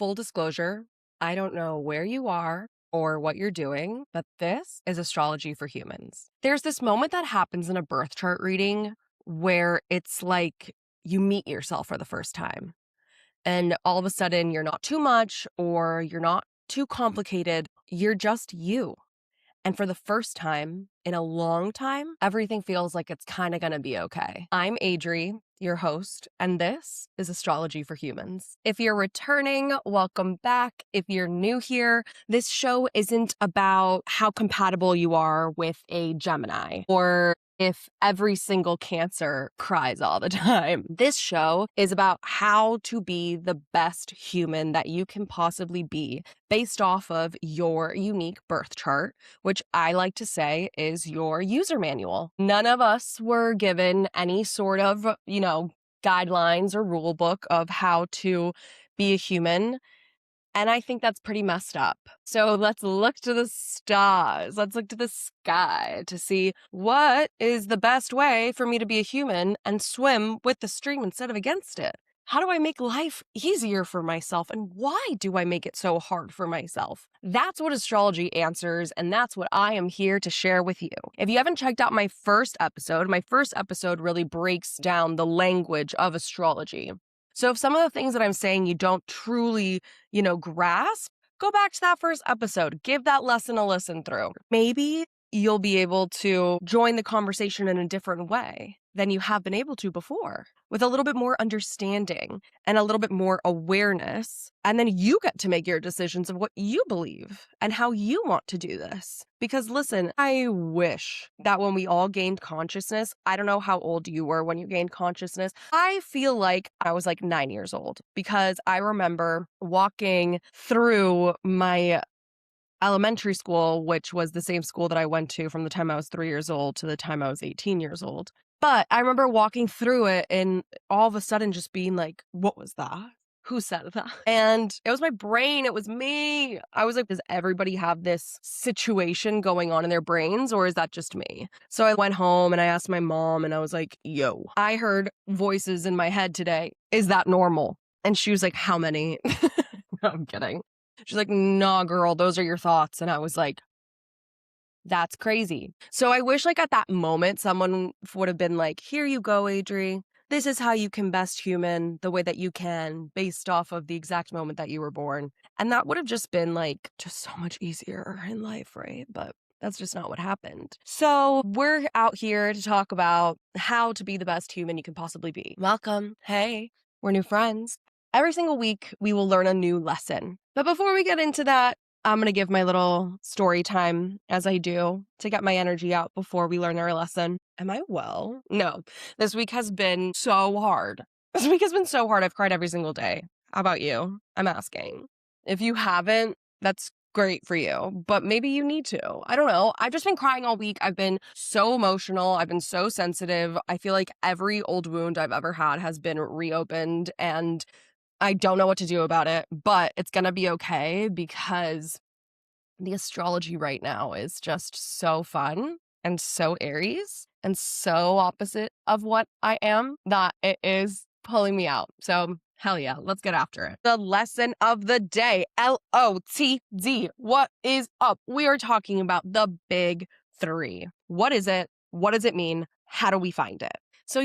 full disclosure, I don't know where you are or what you're doing, but this is Astrology for Humans. There's this moment that happens in a birth chart reading where it's like you meet yourself for the first time. And all of a sudden, you're not too much or you're not too complicated. You're just you. And for the first time in a long time, everything feels like it's kind of going to be okay. I'm Adri, your host, and this is Astrology for Humans. If you're returning, welcome back. If you're new here, this show isn't about how compatible you are with a Gemini or if every single Cancer cries all the time. This show is about how to be the best human that you can possibly be based off of your unique birth chart, which I like to say is your user manual. None of us were given any sort of, guidelines or rule book of how to be a human. And I think that's pretty messed up. So let's look to the stars. Let's look to the sky to see what is the best way for me to be a human and swim with the stream instead of against it. How do I make life easier for myself? And why do I make it so hard for myself? That's what astrology answers, and that's what I am here to share with you. If you haven't checked out my first episode really breaks down the language of astrology. So if some of the things that I'm saying you don't truly, grasp, go back to that first episode. Give that lesson a listen through. Maybe you'll be able to join the conversation in a different way than you have been able to before, with a little bit more understanding and a little bit more awareness. And then you get to make your decisions of what you believe and how you want to do this. Because listen, I wish that when we all gained consciousness, I don't know how old you were when you gained consciousness. I feel like I was like 9 years old because I remember walking through my elementary school, which was the same school that I went to from the time I was 3 years old to the time I was 18 years old. But I remember walking through it and all of a sudden just being like, what was that? Who said that? And it was my brain. It was me. I was like, does everybody have this situation going on in their brains or is that just me? So I went home and I asked my mom and I was like, yo, I heard voices in my head today. Is that normal? And she was like, how many? No, I'm kidding. She's like, nah, girl, those are your thoughts. And I was like, that's crazy. So I wish like at that moment, someone would have been like, here you go, Adri. This is how you can best human the way that you can based off of the exact moment that you were born. And that would have just been like just so much easier in life, right? But that's just not what happened. So we're out here to talk about how to be the best human you can possibly be. Welcome. Hey, we're new friends. Every single week, we will learn a new lesson. But before we get into that, I'm going to give my little story time as I do to get my energy out before we learn our lesson. Am I well? No. This week has been so hard. I've cried every single day. How about you? I'm asking. If you haven't, that's great for you, but maybe you need to. I don't know. I've just been crying all week. I've been so emotional. I've been so sensitive. I feel like every old wound I've ever had has been reopened and I don't know what to do about it, but it's going to be okay because the astrology right now is just so fun and so Aries and so opposite of what I am that it is pulling me out. So hell yeah, let's get after it. The lesson of the day, LOTD. What is up? We are talking about the big three. What is it? What does it mean? How do we find it? So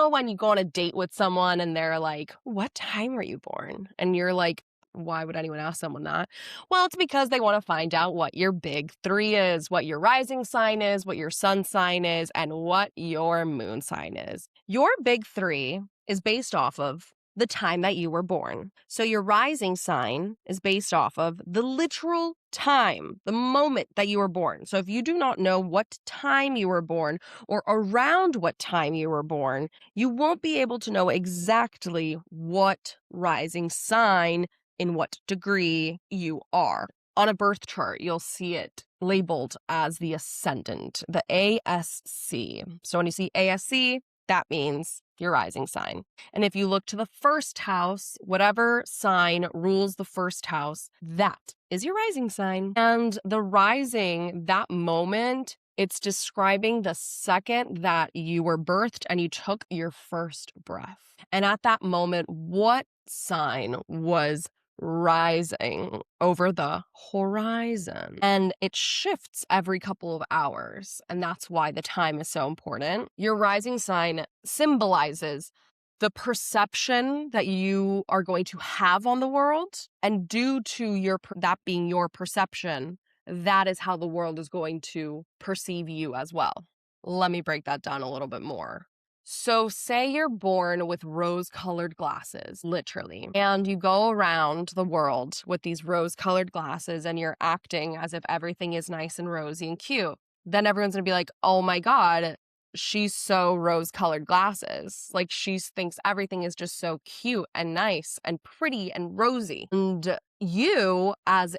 when you go on a date with someone and they're like, what time were you born? And you're like, why would anyone ask someone that? Well, it's because they want to find out what your big three is, what your rising sign is, what your sun sign is, and what your moon sign is. Your big three is based off of the time that you were born. So your rising sign is based off of the literal time, the moment that you were born. So if you do not know what time you were born or around what time you were born, you won't be able to know exactly what rising sign in what degree you are. On a birth chart, you'll see it labeled as the ascendant, the ASC. So when you see ASC, that means your rising sign. And if you look to the first house, whatever sign rules the first house, that is your rising sign. And the rising, that moment, it's describing the second that you were birthed and you took your first breath. And at that moment, what sign was rising over the horizon. And it shifts every couple of hours. And that's why the time is so important. Your rising sign symbolizes the perception that you are going to have on the world. And due to that being your perception, that is how the world is going to perceive you as well. Let me break that down a little bit more. So say you're born with rose-colored glasses, literally, and you go around the world with these rose-colored glasses and you're acting as if everything is nice and rosy and cute. Then everyone's gonna be like, oh my God, she's so rose-colored glasses. Like she thinks everything is just so cute and nice and pretty and rosy. And you as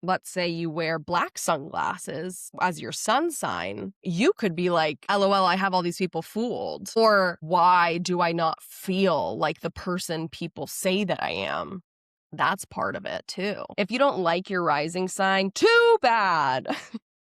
let's say you wear black sunglasses as your sun sign, you could be like, LOL, I have all these people fooled. Or why do I not feel like the person people say that I am? That's part of it too. If you don't like your rising sign, too bad.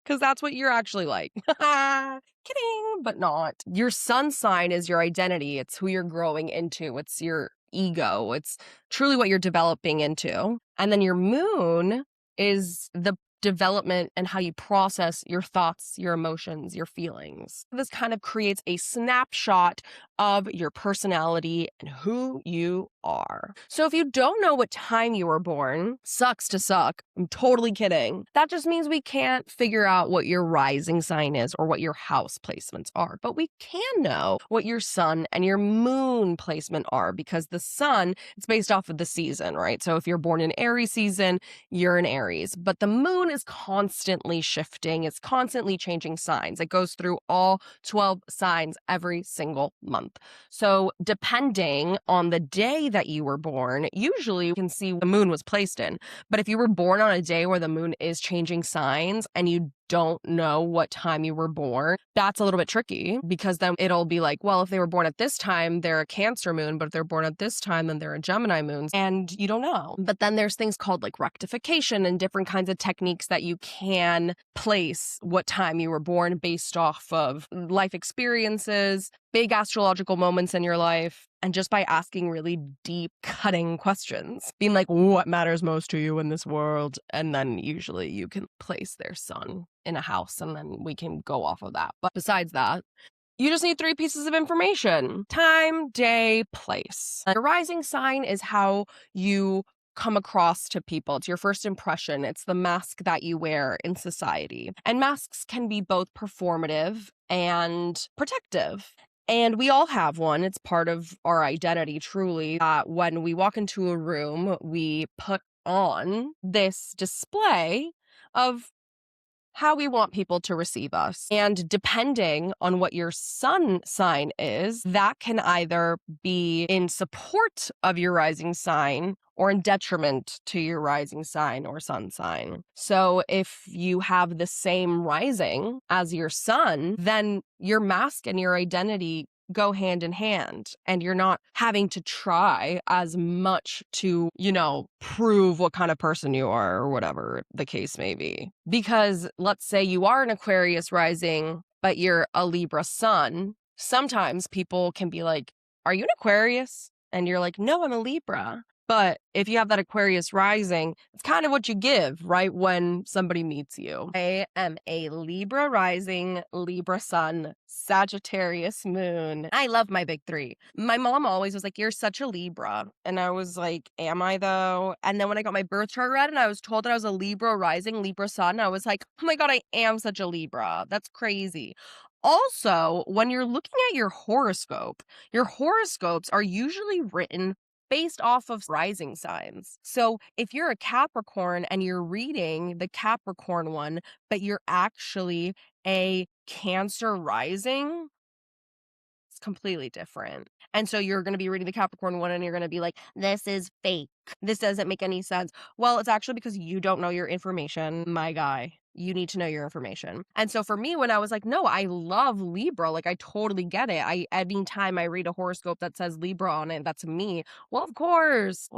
Because that's what you're actually like. Kidding, but not. Your sun sign is your identity. It's who you're growing into. It's your ego. It's truly what you're developing into. And then your moon is the development and how you process your thoughts, your emotions, your feelings. This kind of creates a snapshot of your personality and who you are. So if you don't know what time you were born, sucks to suck. I'm totally kidding. That just means we can't figure out what your rising sign is or what your house placements are. But we can know what your sun and your moon placement are, because the sun, it's based off of the season, right? So if you're born in Aries season, you're in Aries. But the moon is constantly shifting. It's constantly changing signs. It goes through all 12 signs every single month. So depending on the day that you were born, usually you can see the moon was placed in. But if you were born on a day where the moon is changing signs and you don't know what time you were born, that's a little bit tricky, because then it'll be like, well, if they were born at this time, they're a Cancer moon, but if they're born at this time, then they're a Gemini moon, and you don't know. But then there's things called like rectification and different kinds of techniques that you can place what time you were born based off of life experiences, big astrological moments in your life, and just by asking really deep, cutting questions, being like, what matters most to you in this world? And then usually you can place their sun in a house, and then we can go off of that. But besides that, you just need 3 pieces of information: time, day, place. Your rising sign is how you come across to people. It's your first impression. It's the mask that you wear in society. And masks can be both performative and protective. And we all have one. It's part of our identity, truly. When we walk into a room, we put on this display of how we want people to receive us. And depending on what your sun sign is, that can either be in support of your rising sign or in detriment to your rising sign or sun sign. So if you have the same rising as your sun, then your mask and your identity go hand in hand, and you're not having to try as much to, prove what kind of person you are or whatever the case may be. Because let's say you are an Aquarius rising, but you're a Libra sun. Sometimes people can be like, are you an Aquarius? And you're like, no, I'm a Libra. But if you have that Aquarius rising, it's kind of what you give right when somebody meets you. I am a Libra rising, Libra sun, Sagittarius moon. I love my big 3. My mom always was like, you're such a Libra. And I was like, am I though? And then when I got my birth chart read and I was told that I was a Libra rising, Libra sun, I was like, oh my God, I am such a Libra. That's crazy. Also, when you're looking at your horoscopes are usually written based off of rising signs. So if you're a Capricorn and you're reading the Capricorn one, but you're actually a Cancer rising, it's completely different. And so you're going to be reading the Capricorn one and you're going to be like, this is fake. This doesn't make any sense. Well, it's actually because you don't know your information, my guy. You need to know your information. And so for me, when I was like, no, I love Libra, like I totally get it. Anytime I read a horoscope that says Libra on it, that's me. Well, of course.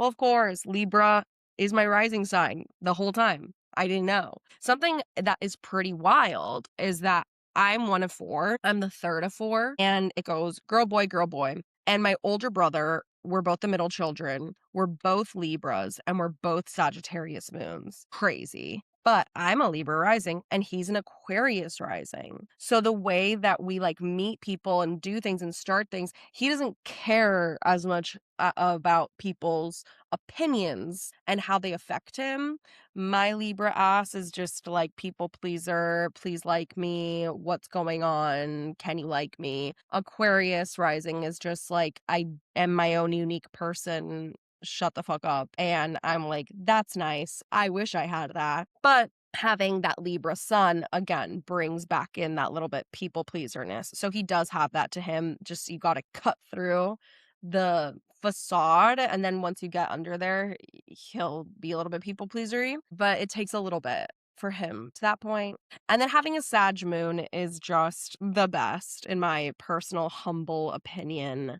Libra is my rising sign the whole time. I didn't know. Something that is pretty wild is that I'm one of 4. I'm the third of 4. And it goes girl, boy, girl, boy. And my older brother we're both the middle children. We're both Libras and we're both Sagittarius moons. Crazy. But I'm a Libra rising and he's an Aquarius rising. So the way that we like meet people and do things and start things, he doesn't care as much about people's opinions and how they affect him. My Libra ass is just like people pleaser, please like me, what's going on, can you like me? Aquarius rising is just like I am my own unique person, shut the fuck up. And I'm like, that's nice. I wish I had that. But having that Libra sun again brings back in that little bit people pleaserness. So he does have that to him. Just you got to cut through the facade. And then once you get under there, he'll be a little bit people pleasery. But it takes a little bit for him to that point. And then having a Sag moon is just the best, in my personal, humble opinion.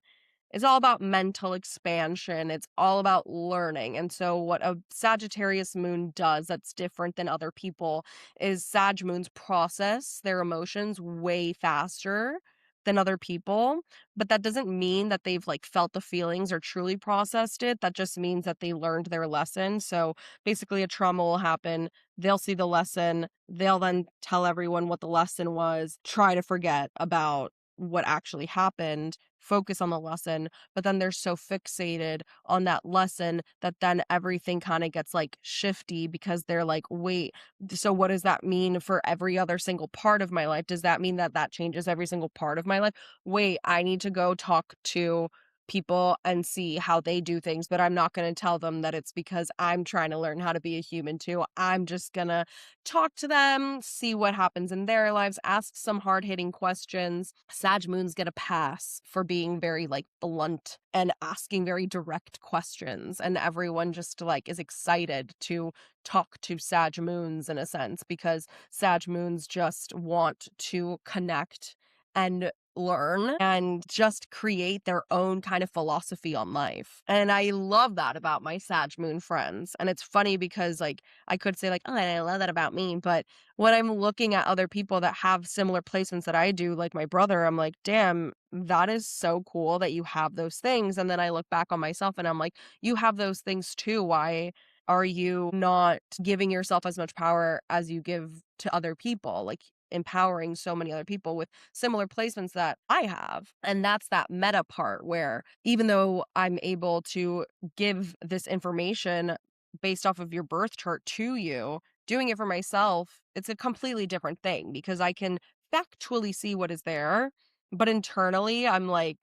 It's all about mental expansion. It's all about learning. And so what a Sagittarius moon does that's different than other people is Sag moons process their emotions way faster than other people. But that doesn't mean that they've like felt the feelings or truly processed it. That just means that they learned their lesson. So basically a trauma will happen. They'll see the lesson. They'll then tell everyone what the lesson was, try to forget about what actually happened, focus on the lesson, but then they're so fixated on that lesson that then everything kind of gets like shifty because they're like, wait, so what does that mean for every other single part of my life? Does that mean that that changes every single part of my life? Wait, I need to go talk to people and see how they do things, but I'm not going to tell them that it's because I'm trying to learn how to be a human too. I'm just going to talk to them, see what happens in their lives, ask some hard-hitting questions. Sag moons get a pass for being very like blunt and asking very direct questions, and everyone just like is excited to talk to Sag moons in a sense because Sag moons just want to connect and learn and just create their own kind of philosophy on life. And I love that about my Sag moon friends. And it's funny because like I could say like, oh, I love that about me. But when I'm looking at other people that have similar placements that I do, like my brother, I'm like, damn, that is so cool that you have those things. And then I look back on myself and I'm like, you have those things too. Why are you not giving yourself as much power as you give to other people? Like empowering so many other people with similar placements that I have. And that's that meta part where even though I'm able to give this information based off of your birth chart to you, doing it for myself, it's a completely different thing because I can factually see what is there, but internally I'm like,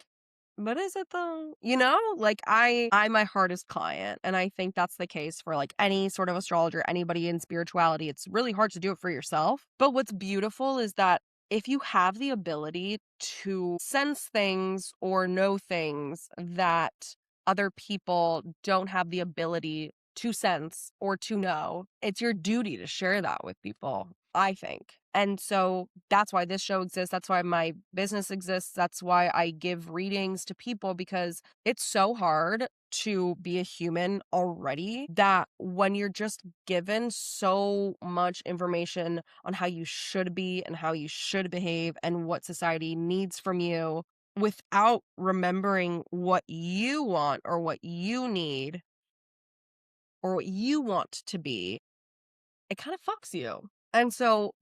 what is it though? You know, like I'm my hardest client. And I think that's the case for like any sort of astrologer, anybody in spirituality. It's really hard to do it for yourself. But what's beautiful is that if you have the ability to sense things or know things that other people don't have the ability to sense or to know, it's your duty to share that with people, I think. And so that's why this show exists. That's why my business exists. That's why I give readings to people because it's so hard to be a human already that when you're just given so much information on how you should be and how you should behave and what society needs from you without remembering what you want or what you need or what you want to be, it kind of fucks you. And so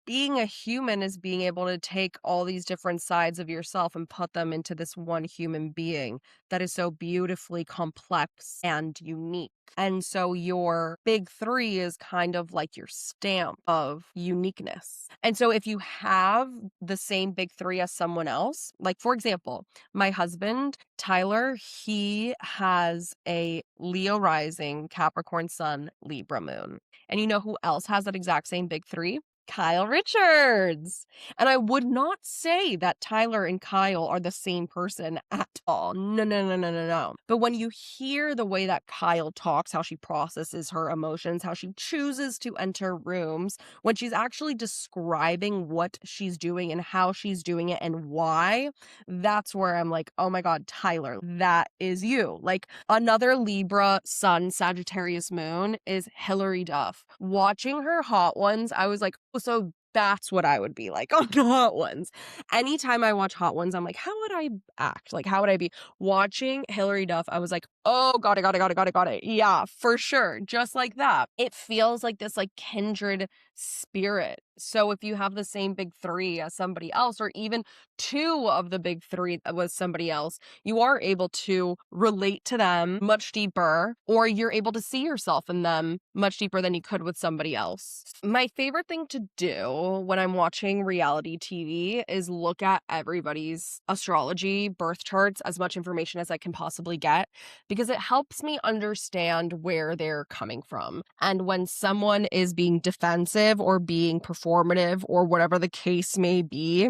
being a human is being able to take all these different sides of yourself and put them into this one human being that is so beautifully complex and unique. And so your big three is kind of like your stamp of uniqueness. And so if you have the same big three as someone else, like for example, my husband, Tyler, he has a Leo rising, Capricorn sun, Libra moon. And you know who else has that exact same big three? Kyle Richards. And I would not say that Tyler and Kyle are the same person at all. No, no, no, no, no, no. But when you hear the way that Kyle talks, how she processes her emotions, how she chooses to enter rooms, when she's actually describing what she's doing and how she's doing it and why, that's where I'm like, oh my God, Tyler, that is you. Like another Libra sun, Sagittarius moon is Hillary Duff. Watching her Hot Ones, I was like, oh, so That's what I would be like on the Hot Ones. Anytime I watch Hot Ones, I'm like, how would I act? Like, how would I be? Watching Hilary Duff, I was like, oh, got it, got it, got it, got it, got it. Yeah, for sure. Just like that. It feels like this like kindred spirit. So if you have the same big three as somebody else, or even two of the big three was somebody else, you are able to relate to them much deeper, or you're able to see yourself in them much deeper than you could with somebody else. My favorite thing to do when I'm watching reality TV is look at everybody's astrology, birth charts, as much information as I can possibly get, because it helps me understand where they're coming from. And when someone is being defensive or being performative or whatever the case may be,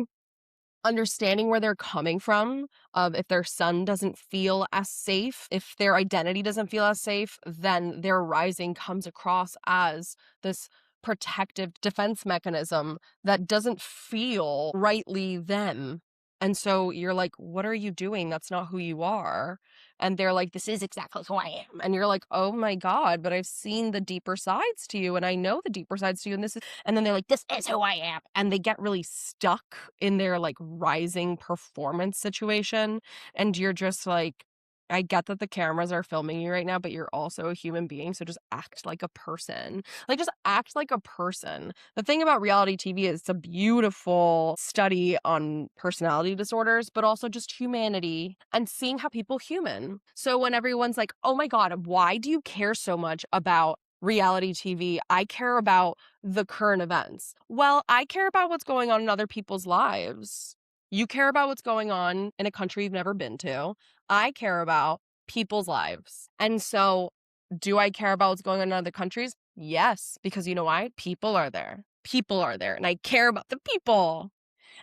understanding where they're coming from, if their sun doesn't feel as safe, if their identity doesn't feel as safe, then their rising comes across as this protective defense mechanism that doesn't feel rightly them. And so you're like, what are you doing? That's not who you are. And they're like, this is exactly who I am. And you're like, oh my God, but I've seen the deeper sides to you and I know the deeper sides to you. And this is, and then they're like, this is who I am. And they get really stuck in their like rising performance situation. And you're just like, I get that the cameras are filming you right now, but you're also a human being. So just act like a person. Like, just act like a person. The thing about reality TV is it's a beautiful study on personality disorders, but also just humanity and seeing how people human. So when everyone's like, oh my God, why do you care so much about reality TV? I care about the current events. Well, I care about what's going on in other people's lives. You care about what's going on in a country you've never been to. I care about people's lives. And so, do I care about what's going on in other countries? Yes, because you know why? People are there. People are there, and I care about the people.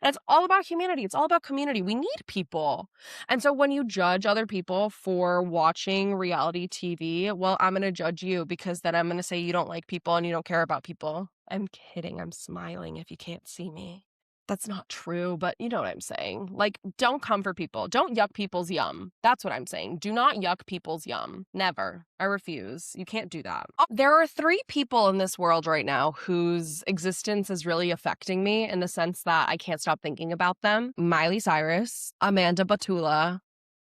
And it's all about humanity. It's all about community. We need people. And so when you judge other people for watching reality TV, well, I'm going to judge you because then I'm going to say you don't like people and you don't care about people. I'm kidding. I'm smiling if you can't see me. That's not true, but you know what I'm saying. Like, don't come for people. Don't yuck people's yum. That's what I'm saying. Do not yuck people's yum. Never. I refuse. You can't do that. There are 3 people in this world right now whose existence is really affecting me in the sense that I can't stop thinking about them. Miley Cyrus, Amanda Batula,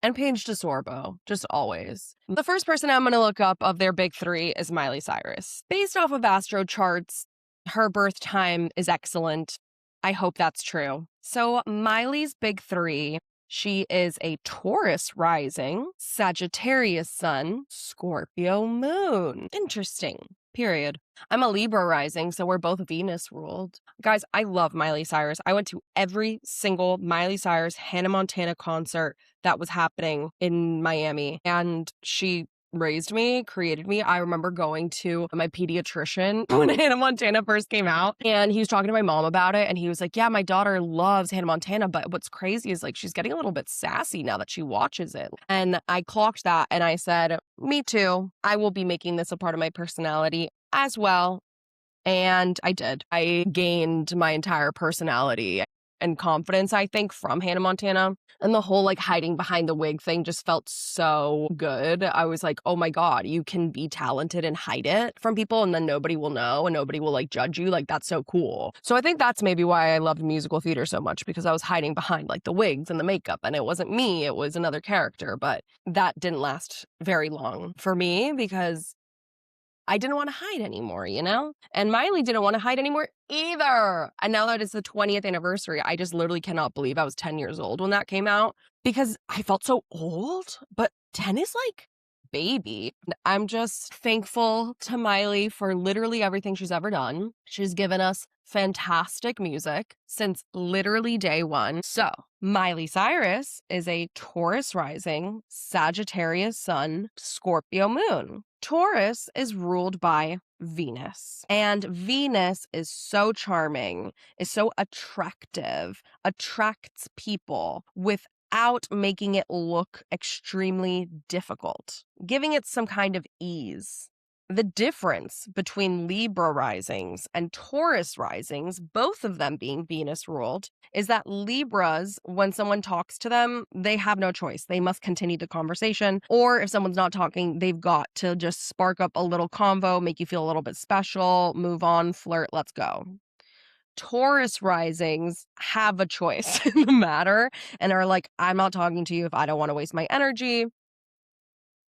and Paige DeSorbo, just always. The first person I'm going to look up of their big 3 is Miley Cyrus. Based off of astro charts, her birth time is excellent. I hope that's true. So Miley's big 3, she is a Taurus rising, Sagittarius sun, Scorpio moon. Interesting. Period. I'm a Libra rising, so we're both Venus ruled. Guys, I love Miley Cyrus. I went to every single Miley Cyrus Hannah Montana concert that was happening in Miami, and she raised me, created me. I remember going to my pediatrician when Hannah Montana first came out, and he was talking to my mom about it, and he was like, yeah, my daughter loves Hannah Montana, but what's crazy is like she's getting a little bit sassy now that she watches it. And I clocked that and I said, me too. I will be making this a part of my personality as well. And I did. I gained my entire personality and confidence, I think, from Hannah Montana. And the whole like hiding behind the wig thing just felt so good. I was like, oh my God, you can be talented and hide it from people and then nobody will know and nobody will like judge you. Like, that's so cool. So I think that's maybe why I loved musical theater so much, because I was hiding behind like the wigs and the makeup, and it wasn't me, it was another character. But that didn't last very long for me because I didn't want to hide anymore, you know? And Miley didn't want to hide anymore either. And now that it's the 20th anniversary, I just literally cannot believe I was 10 years old when that came out, because I felt so old. But 10 is like baby. I'm just thankful to Miley for literally everything she's ever done. She's given us fantastic music since literally day one. So Miley Cyrus is a Taurus rising, Sagittarius sun, Scorpio moon. Taurus is ruled by Venus, and Venus is so charming, is so attractive, attracts people without making it look extremely difficult, giving it some kind of ease. The difference between Libra risings and Taurus risings, both of them being Venus ruled, is that Libras, when someone talks to them, they have no choice. They must continue the conversation. Or if someone's not talking, they've got to just spark up a little convo, make you feel a little bit special, move on, flirt, let's go. Taurus risings have a choice in the matter and are like, I'm not talking to you if I don't want to waste my energy.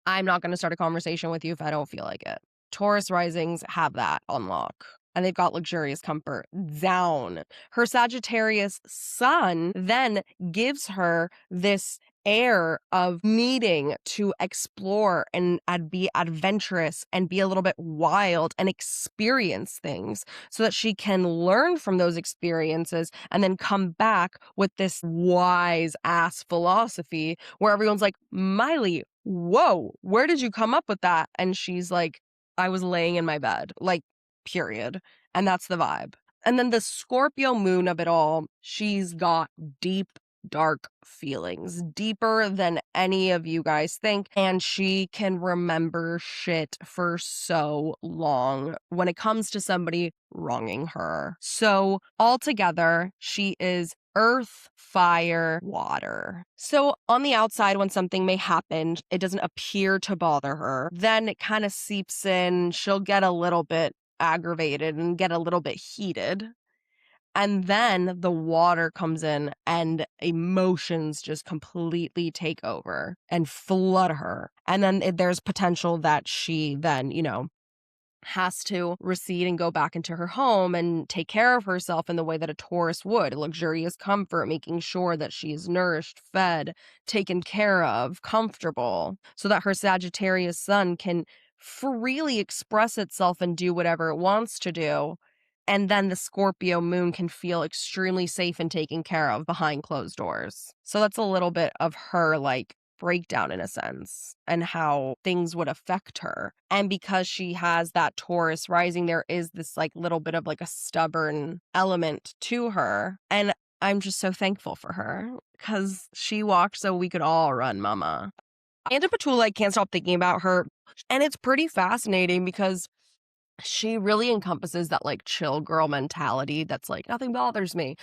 I'm not going to start a conversation with you if I don't feel like it. Taurus risings have that on lock. And they've got luxurious comfort down. Her Sagittarius sun then gives her this air of needing to explore and be adventurous and be a little bit wild and experience things so that she can learn from those experiences and then come back with this wise ass philosophy where everyone's like, Miley, whoa, where did you come up with that? And she's like, I was laying in my bed, like, period. And that's the vibe. And then the Scorpio moon of it all, she's got deep, dark feelings, deeper than any of you guys think. And she can remember shit for so long when it comes to somebody wronging her. So altogether, she is earth, fire, water. So on the outside, when something may happen, it doesn't appear to bother her. Then it kind of seeps in. She'll get a little bit aggravated and get a little bit heated. And then the water comes in and emotions just completely take over and flood her. And then there's potential that she then, has to recede and go back into her home and take care of herself in the way that a Taurus would. Luxurious comfort, making sure that she's nourished, fed, taken care of, comfortable, so that her Sagittarius sun can freely express itself and do whatever it wants to do. And then the Scorpio moon can feel extremely safe and taken care of behind closed doors. So that's a little bit of her, breakdown in a sense and how things would affect her. And because she has that Taurus rising, there is this little bit of a stubborn element to her. And I'm just so thankful for her because she walked so we could all run, mama. And Batula, I can't stop thinking about her. And it's pretty fascinating because she really encompasses that chill girl mentality that's nothing bothers me.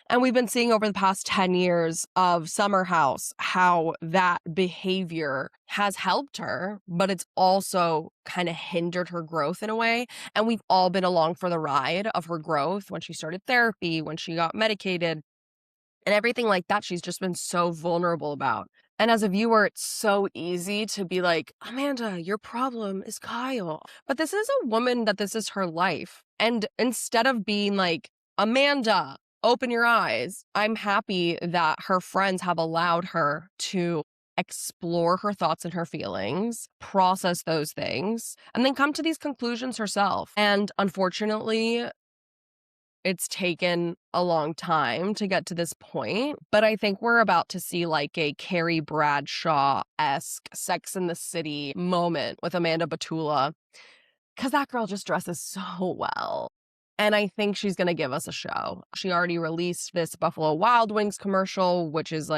And we've been seeing over the past 10 years of Summer House how that behavior has helped her, but it's also kind of hindered her growth in a way. And we've all been along for the ride of her growth when she started therapy, when she got medicated, and everything like that. She's just been so vulnerable about. And as a viewer, it's so easy to be like, Amanda, your problem is Kyle. But this is a woman that this is her life. And instead of being like, Amanda, open your eyes, I'm happy that her friends have allowed her to explore her thoughts and her feelings, process those things, and then come to these conclusions herself. And unfortunately, it's taken a long time to get to this point, but I think we're about to see a Carrie Bradshaw-esque Sex in the City moment with Amanda Batula, because that girl just dresses so well. And I think she's going to give us a show. She already released this Buffalo Wild Wings commercial, which is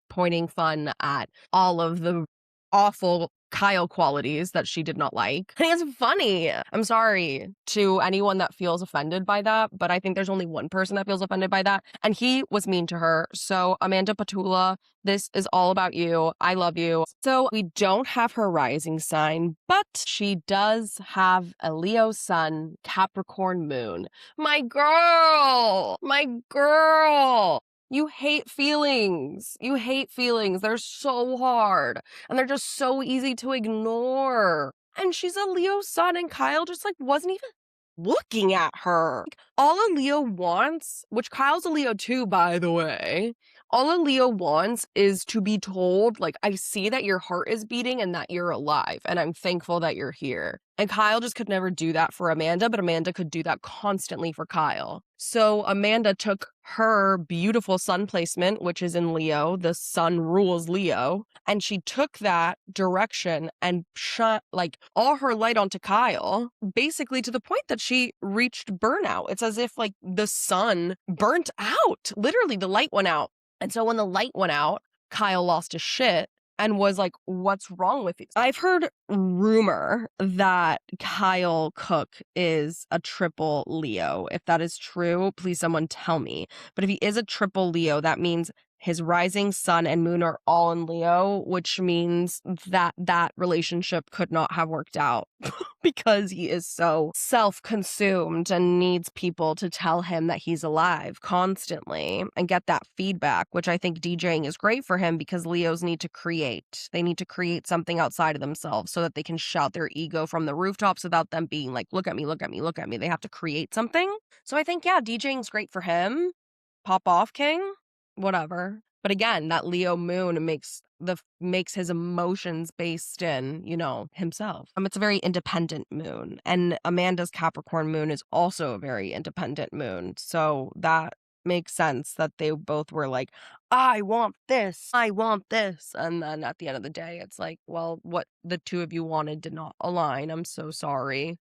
pointing fun at all of the awful Kyle qualities that she did not like. And it's funny. I'm sorry to anyone that feels offended by that, but I think there's only one person that feels offended by that, and he was mean to her. So Amanda Batula, this is all about you. I love you. So we don't have her rising sign, but she does have a Leo sun, Capricorn moon. My girl! My girl! You hate feelings. You hate feelings. They're so hard. And they're just so easy to ignore. And she's a Leo sun, and Kyle just wasn't even looking at her. All a Leo wants, which Kyle's a Leo too, by the way, all a Leo wants is to be told, I see that your heart is beating and that you're alive, and I'm thankful that you're here. And Kyle just could never do that for Amanda, but Amanda could do that constantly for Kyle. So Amanda took her beautiful sun placement, which is in Leo, the sun rules Leo, and she took that direction and shot all her light onto Kyle, basically to the point that she reached burnout. It's as if the sun burnt out. Literally, the light went out. And so when the light went out, Kyle lost his shit and was like, what's wrong with you? I've heard rumor that Kyle Cook is a triple Leo. If that is true, please someone tell me. But if he is a triple Leo, that means his rising sun and moon are all in Leo, which means that that relationship could not have worked out because he is so self-consumed and needs people to tell him that he's alive constantly and get that feedback, which I think DJing is great for him because Leos need to create. They need to create something outside of themselves so that they can shout their ego from the rooftops without them being like, look at me, look at me, look at me. They have to create something. So I think, yeah, DJing is great for him. Pop off, king. Whatever. But again, that Leo moon makes his emotions based in, himself. It's a very independent moon. And Amanda's Capricorn moon is also a very independent moon. So that makes sense that they both were like, I want this. And then at the end of the day, it's like, well, what the two of you wanted did not align. I'm so sorry.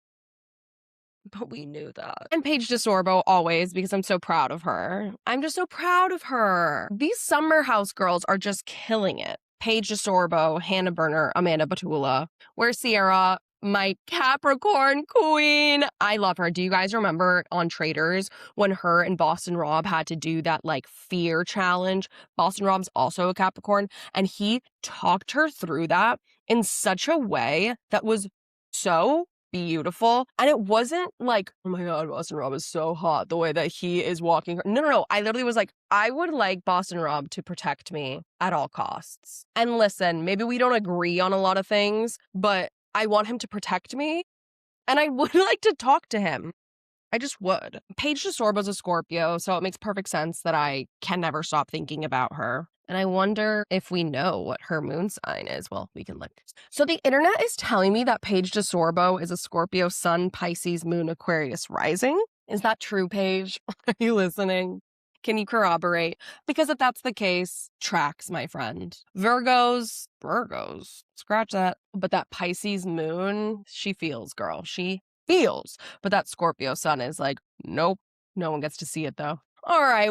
But we knew that. And Paige DeSorbo always, because I'm so proud of her. I'm just so proud of her. These Summer House girls are just killing it. Paige DeSorbo, Hannah Berner, Amanda Batula. Where's Sierra? My Capricorn queen. I love her. Do you guys remember on Traders when her and Boston Rob had to do that like fear challenge? Boston Rob's also a Capricorn, and he talked her through that in such a way that was so beautiful. And it wasn't like, oh my God, Boston Rob is so hot, the way that he is walking her. No. I literally was like, I would like Boston Rob to protect me at all costs. And listen, maybe we don't agree on a lot of things, but I want him to protect me. And I would like to talk to him. I just would. Paige DeSorbo's a Scorpio, so it makes perfect sense that I can never stop thinking about her. And I wonder if we know what her moon sign is. Well, we can look. So the internet is telling me that Paige DeSorbo is a Scorpio sun, Pisces, moon, Aquarius rising. Is that true, Paige? Are you listening? Can you corroborate? Because if that's the case, tracks, my friend. Virgos, scratch that. But that Pisces moon, she feels, girl. She feels. But that Scorpio sun is like, nope, no one gets to see it though. All right.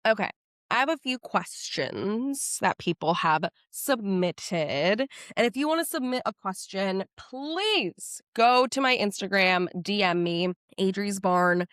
Okay. I have a few questions that people have submitted. And if you want to submit a question, please go to my Instagram, DM me, Adri's Barn,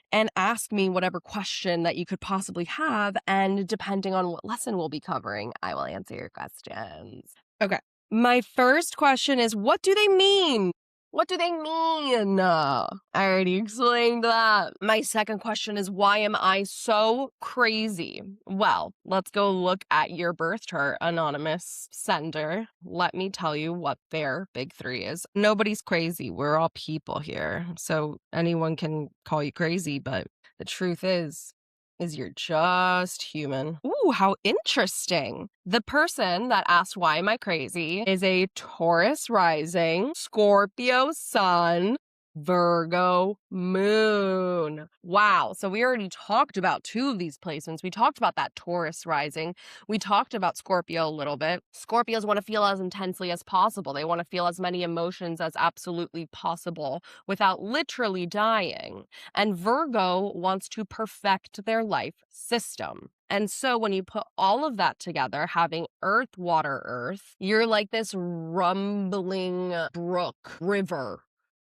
and ask me whatever question that you could possibly have. And depending on what lesson we'll be covering, I will answer your questions. Okay. My first question is, what do they mean? What do they mean? I already explained that. My second question is, why am I so crazy? Well, let's go look at your birth chart, anonymous sender. Let me tell you what their big three is. Nobody's crazy. We're all people here. So anyone can call you crazy, but the truth is you're just human. Ooh, how interesting. The person that asked why am I crazy is a Taurus rising, Scorpio sun, Virgo moon. Wow. So we already talked about two of these placements. We talked about that Taurus rising. We talked about Scorpio a little bit. Scorpios want to feel as intensely as possible. They want to feel as many emotions as absolutely possible without literally dying. And Virgo wants to perfect their life system. And so when you put all of that together, having earth, water, earth, you're like this rumbling brook, river,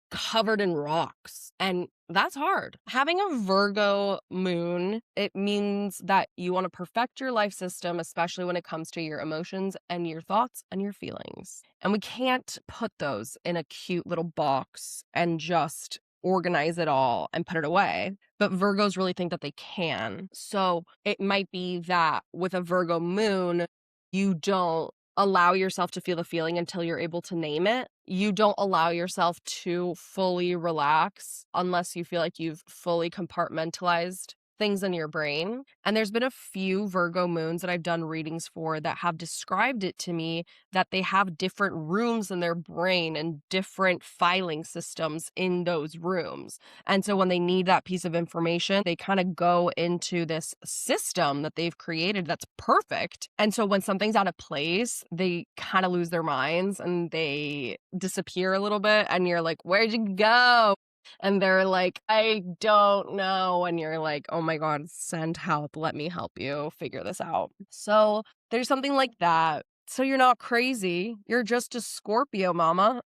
covered in rocks. And that's hard. Having a Virgo moon, it means that you want to perfect your life system, especially when it comes to your emotions and your thoughts and your feelings. And we can't put those in a cute little box and just organize it all and put it away. But Virgos really think that they can. So it might be that with a Virgo moon, you don't allow yourself to feel the feeling until you're able to name it. You don't allow yourself to fully relax unless you feel like you've fully compartmentalized things in your brain. And there's been a few Virgo moons that I've done readings for that have described it to me that they have different rooms in their brain and different filing systems in those rooms. And so when they need that piece of information, they kind of go into this system that they've created that's perfect. And so when something's out of place, they kind of lose their minds and they disappear a little bit. And you're like, where'd you go? And they're like, I don't know. And you're like, oh my God, send help. Let me help you figure this out. So there's something like that. So you're not crazy. You're just a Scorpio, mama.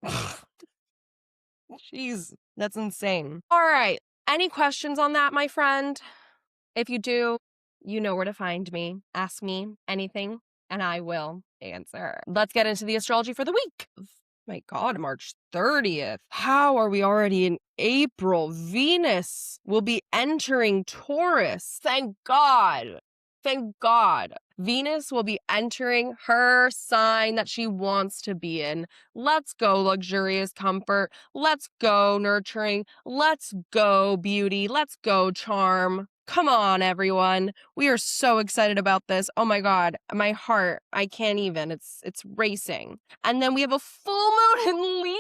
Jeez, that's insane. All right. Any questions on that, my friend? If you do, You know where to find me. Ask me anything, and I will answer. Let's get into the astrology for the week. My God, March 30th. How are we already in April? Venus will be entering Taurus. Thank God. Thank God. Venus will be entering her sign that she wants to be in. Let's go, luxurious comfort. Let's go, nurturing. Let's go, beauty. Let's go, charm. Come on, everyone. We are so excited about this. Oh my God, my heart, I can't even. It's racing. And then we have a full moon in Libra.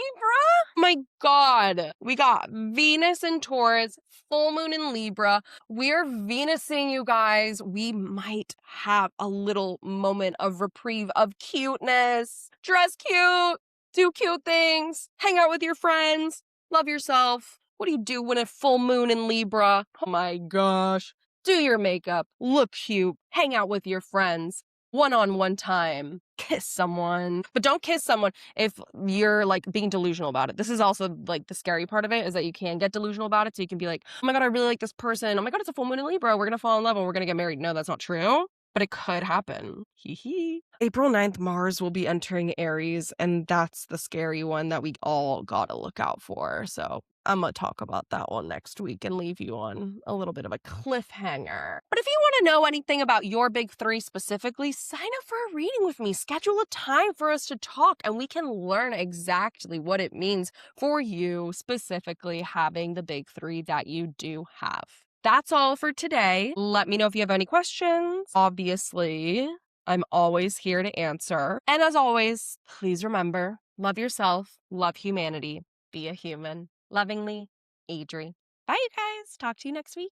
My God, we got Venus in Taurus, full moon in Libra. We're Venusing, you guys. We might have a little moment of reprieve of cuteness. Dress cute, do cute things, hang out with your friends, love yourself. What do you do when a full moon in Libra? Oh my gosh. Do your makeup, look cute, hang out with your friends, one-on-one time, kiss someone. But don't kiss someone if you're like being delusional about it. This is also like the scary part of it, is that you can get delusional about it. So you can be like, oh my God, I really like this person. Oh my God, it's a full moon in Libra. We're going to fall in love and we're going to get married. No, that's not true. But it could happen. Hee hee. April 9th, Mars will be entering Aries, and that's the scary one that we all gotta look out for. So I'm gonna talk about that one next week and leave you on a little bit of a cliffhanger. But if you want to know anything about your big three specifically, sign up for a reading with me. Schedule a time for us to talk, and we can learn exactly what it means for you specifically having the big three that you do have. That's all for today. Let me know if you have any questions. Obviously, I'm always here to answer. And as always, please remember, love yourself, love humanity, be a human. Lovingly, Adri. Bye, you guys. Talk to you next week.